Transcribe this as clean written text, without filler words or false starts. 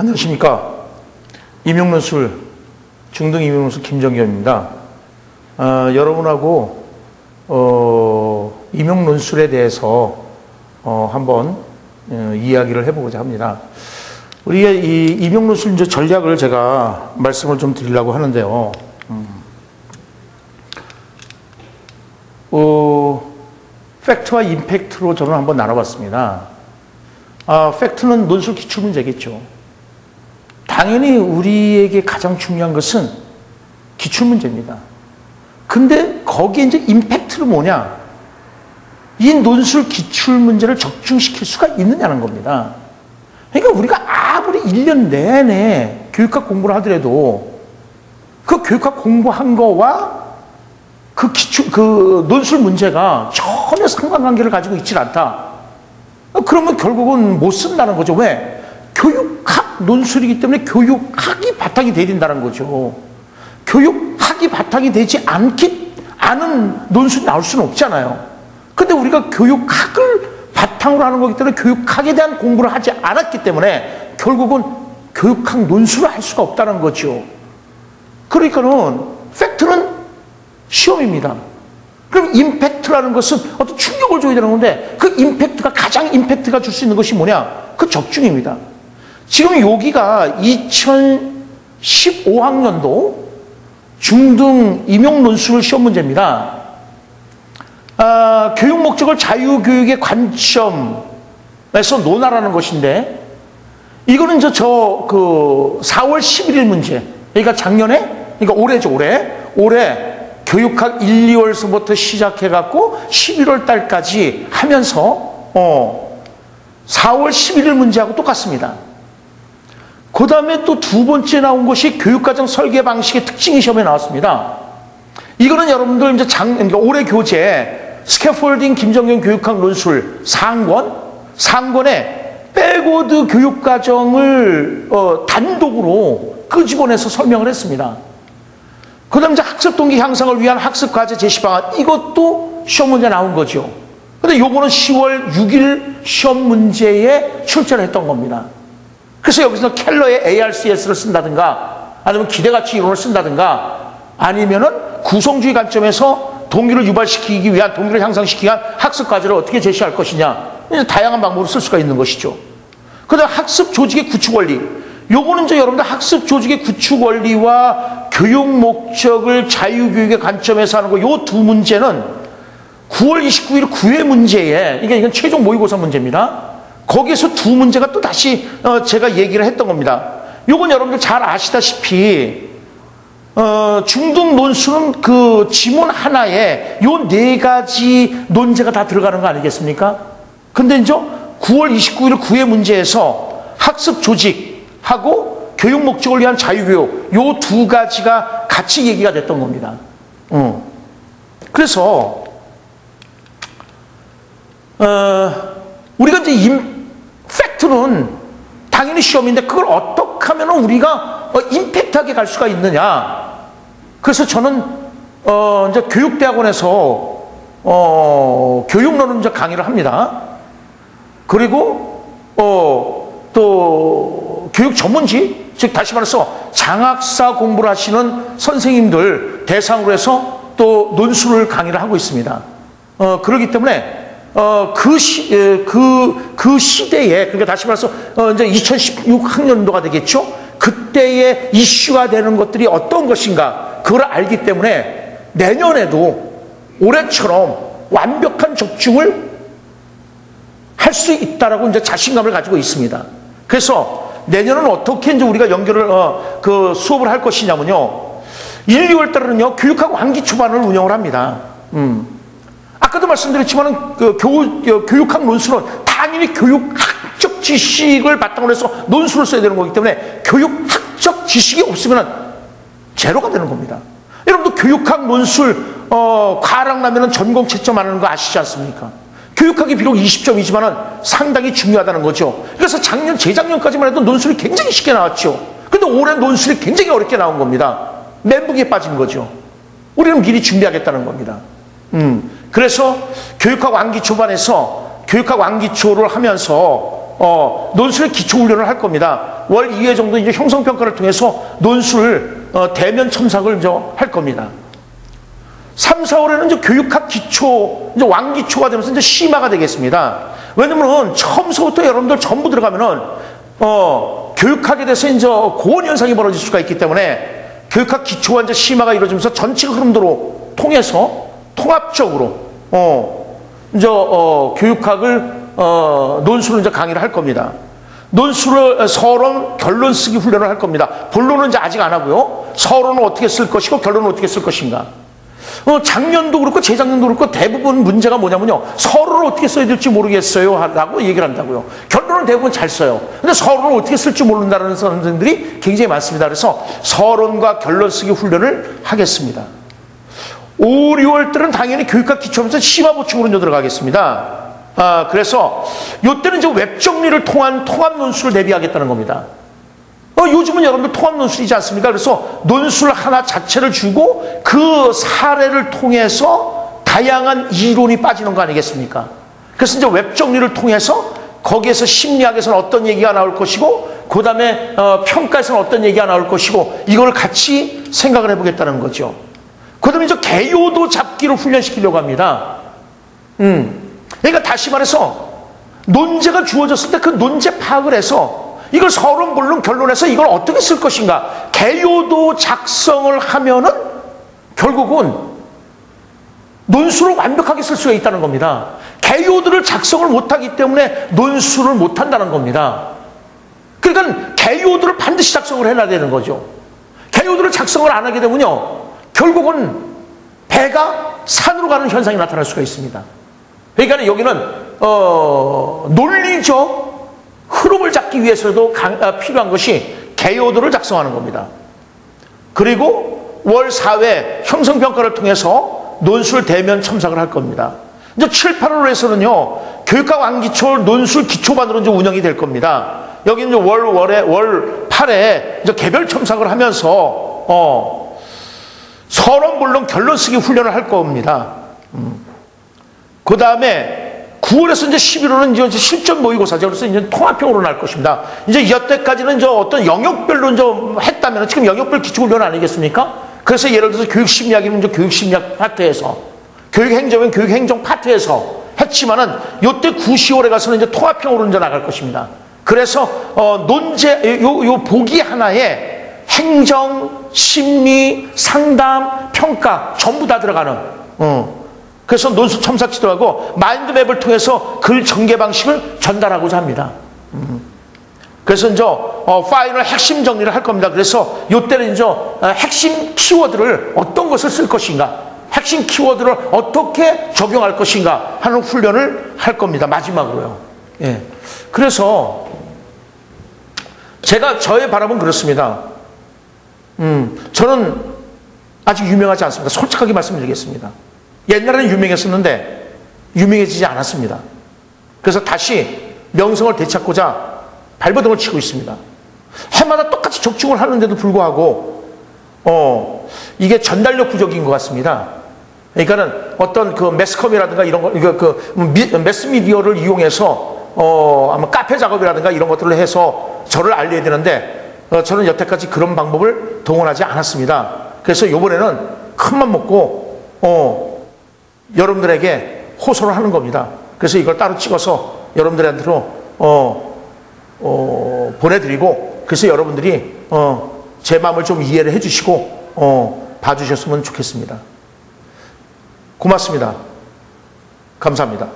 안녕하십니까. 임용논술, 중등 임용논술 김정겸입니다. 여러분하고 임용논술에 대해서 한번 이야기를 해보고자 합니다. 우리가 이 임용논술 전략을 제가 말씀을 좀 드리려고 하는데요. 팩트와 임팩트로 저는 한번 나눠봤습니다. 팩트는 논술 기출문제겠죠. 당연히 우리에게 가장 중요한 것은 기출문제입니다. 근데 거기에 이제 임팩트는 뭐냐? 이 논술 기출문제를 적중시킬 수가 있느냐는 겁니다. 그러니까 우리가 아무리 1년 내내 교육학 공부를 하더라도 그 교육학 공부한 거와 그 논술 문제가 전혀 상관관계를 가지고 있지 않다. 그러면 결국은 못 쓴다는 거죠. 왜? 교육학 논술이기 때문에 교육학이 바탕이 돼야 된다는 거죠. 교육학이 바탕이 되지 않은 논술이 나올 수는 없잖아요. 근데 우리가 교육학을 바탕으로 하는 거기 때문에 교육학에 대한 공부를 하지 않았기 때문에 결국은 교육학 논술을 할 수가 없다는 거죠. 그러니까는 팩트는 시험입니다. 그럼 임팩트라는 것은 어떤 충격을 줘야 되는 건데 그 임팩트가 가장 임팩트가 줄 수 있는 것이 뭐냐? 그 적중입니다. 지금 여기가 2015학년도 중등 임용논술 시험 문제입니다. 교육 목적을 자유교육의 관점에서 논하라는 것인데 이거는 저 4월 11일 문제. 그러니까 작년에, 그러니까 올해죠, 올해 교육학 1, 2월서부터 시작해갖고 11월 달까지 하면서 4월 11일 문제하고 똑같습니다. 그 다음에 또 두 번째 나온 것이 교육과정 설계 방식의 특징이 시험에 나왔습니다. 이거는 여러분들 이제 그러니까 올해 교재 스캐폴딩 김정겸 교육학 논술 상권에 백워드 교육과정을 단독으로 끄집어내서 설명을 했습니다. 그 다음에 이제 학습 동기 향상을 위한 학습 과제 제시 방안, 이것도 시험 문제 나온 거죠. 근데 요거는 10월 6일 시험 문제에 출제를 했던 겁니다. 그래서 여기서 켈러의 ARCS를 쓴다든가 아니면 기대가치 이론을 쓴다든가 아니면은 구성주의 관점에서 동기를 유발시키기 위한, 동기를 향상시키기 위한 학습 과제를 어떻게 제시할 것이냐, 다양한 방법으로 쓸 수가 있는 것이죠. 그 다음 학습 조직의 구축 원리, 요거는 이제 여러분들 학습 조직의 구축 원리와 교육 목적을 자유교육의 관점에서 하는 거, 요 두 문제는 9월 29일 9회 문제에, 이건 최종 모의고사 문제입니다. 거기에서 두 문제가 또 다시 제가 얘기를 했던 겁니다. 요건 여러분들 잘 아시다시피 중등 논술은 그 지문 하나에 요 네 가지 논제가 다 들어가는 거 아니겠습니까? 근데 이제 9월 29일 9회 문제에서 학습 조직하고 교육 목적을 위한 자유교육, 요 두 가지가 같이 얘기가 됐던 겁니다. 그래서 우리가 이제 팩트는 당연히 시험인데 그걸 어떻게 하면 우리가 임팩트하게 갈 수가 있느냐. 그래서 저는 이제 교육대학원에서 교육론을 이제 강의를 합니다. 그리고 또 교육 전문지, 즉 다시 말해서 장학사 공부를 하시는 선생님들 대상으로 해서 또 논술을 강의를 하고 있습니다. 그렇기 때문에 그 시대에, 그러니까 다시 말해서 이제 2016학년도가 되겠죠. 그때의 이슈가 되는 것들이 어떤 것인가, 그걸 알기 때문에 내년에도 올해처럼 완벽한 적중을 할 수 있다라고 이제 자신감을 가지고 있습니다. 그래서 내년은 어떻게 이제 우리가 연결을 그 수업을 할 것이냐면요. 1, 2월 달에는요 교육학 왕기 초반을 운영을 합니다. 아까도 말씀드렸지만 교육학 논술은 당연히 교육학적 지식을 바탕으로 해서 논술을 써야 되는 거기 때문에 교육학적 지식이 없으면 제로가 되는 겁니다. 여러분도 교육학 논술 과락 나면 전공 채점하는 거 아시지 않습니까? 교육학이 비록 20점이지만 상당히 중요하다는 거죠. 그래서 재작년까지만 해도 논술이 굉장히 쉽게 나왔죠. 근데 올해 논술이 굉장히 어렵게 나온 겁니다. 멘붕에 빠진 거죠. 우리는 미리 준비하겠다는 겁니다. 그래서 교육학 왕기 초반에서 교육학 왕기초를 하면서 논술의 기초 훈련을 할 겁니다. 월 2회 정도 이제 형성평가를 통해서 논술 대면 첨삭을 할 겁니다. 3, 4월에는 이제 교육학 기초, 이제 왕기초가 되면서 이제 심화가 되겠습니다. 왜냐면 처음서부터 여러분들 전부 들어가면은, 교육학에 대해서 이제 고온 현상이 벌어질 수가 있기 때문에 교육학 기초와 이제 심화가 이루어지면서 전체 흐름도로 통해서 통합적으로, 이제, 교육학을, 논술을 이제 강의를 할 겁니다. 논술을 서론, 결론 쓰기 훈련을 할 겁니다. 본론은 이제 아직 안 하고요. 서론은 어떻게 쓸 것이고 결론은 어떻게 쓸 것인가. 작년도 그렇고 재작년도 그렇고 대부분 문제가 뭐냐면요. 서론을 어떻게 써야 될지 모르겠어요. 라고 얘기를 한다고요. 결론은 대부분 잘 써요. 근데 서론을 어떻게 쓸지 모른다는 선생들이 굉장히 많습니다. 그래서 서론과 결론 쓰기 훈련을 하겠습니다. 5, 6월 때는 당연히 교육학 기초하면서 심화 보충으로 이제 들어가겠습니다. 그래서 이때는 이제 웹 정리를 통한 통합 논술을 대비하겠다는 겁니다. 요즘은 여러분들 통합 논술이지 않습니까? 그래서 논술 하나 자체를 주고 그 사례를 통해서 다양한 이론이 빠지는 거 아니겠습니까? 그래서 이제 웹 정리를 통해서 거기에서 심리학에서는 어떤 얘기가 나올 것이고, 그 다음에 평가에서는 어떤 얘기가 나올 것이고, 이걸 같이 생각을 해보겠다는 거죠. 그 다음에 이제 개요도 잡기를 훈련시키려고 합니다. 그러니까 다시 말해서 논제가 주어졌을 때 그 논제 파악을 해서 이걸 서론, 본론, 결론에서 이걸 어떻게 쓸 것인가. 개요도 작성을 하면은 결국은 논술을 완벽하게 쓸 수가 있다는 겁니다. 개요들을 작성을 못하기 때문에 논술을 못한다는 겁니다. 그러니까 개요들을 반드시 작성을 해놔야 되는 거죠. 개요들을 작성을 안 하게 되면요, 결국은 배가 산으로 가는 현상이 나타날 수가 있습니다. 그러니까 여기는 논리적 흐름을 잡기 위해서도 필요한 것이 개요도를 작성하는 겁니다. 그리고 월 4회 형성평가를 통해서 논술 대면 첨삭을 할 겁니다. 이제 7, 8월에서는요, 교육학 왕기초 논술 기초반으로 이제 운영이 될 겁니다. 여기 이제 월 8회 이제 개별 첨삭을 하면서, 서론, 본론, 결론 쓰기 훈련을 할 겁니다. 그 다음에 9월에서 이제 11월은 이제 실전 모의고사죠. 그래서 이제 통합형으로 날 것입니다. 이제 여태까지는 이제 어떤 영역별로 이제 했다면, 지금 영역별 기초훈련 아니겠습니까? 그래서 예를 들어서 교육심리학이면 이제 교육심리학 파트에서, 교육행정이면 교육행정 파트에서 했지만은, 요때 9, 10월에 가서는 이제 통합형으로 이제 나갈 것입니다. 그래서, 논제, 요 보기 하나에 행정, 심리, 상담, 평가, 전부 다 들어가는, 그래서 논술 첨삭 지도하고 마인드맵을 통해서 글 전개 방식을 전달하고자 합니다. 그래서 이제 파이널 핵심 정리를 할 겁니다. 그래서 이때는 이제 핵심 키워드를 어떤 것을 쓸 것인가, 핵심 키워드를 어떻게 적용할 것인가 하는 훈련을 할 겁니다. 마지막으로요. 예. 그래서 제가 저의 바람은 그렇습니다. 저는 아직 유명하지 않습니다. 솔직하게 말씀드리겠습니다. 옛날에는 유명했었는데 유명해지지 않았습니다. 그래서 다시 명성을 되찾고자 발버둥을 치고 있습니다. 해마다 똑같이 적중을 하는데도 불구하고 이게 전달력 부족인 것 같습니다. 그러니까는 어떤 그 매스컴이라든가 이런 거, 그 매스미디어를 이용해서 아마 카페 작업이라든가 이런 것들을 해서 저를 알려야 되는데 저는 여태까지 그런 방법을 동원하지 않았습니다. 그래서 이번에는 큰맘 먹고 여러분들에게 호소를 하는 겁니다. 그래서 이걸 따로 찍어서 여러분들한테로 보내드리고, 그래서 여러분들이 제 마음을 좀 이해를 해주시고 봐주셨으면 좋겠습니다. 고맙습니다. 감사합니다.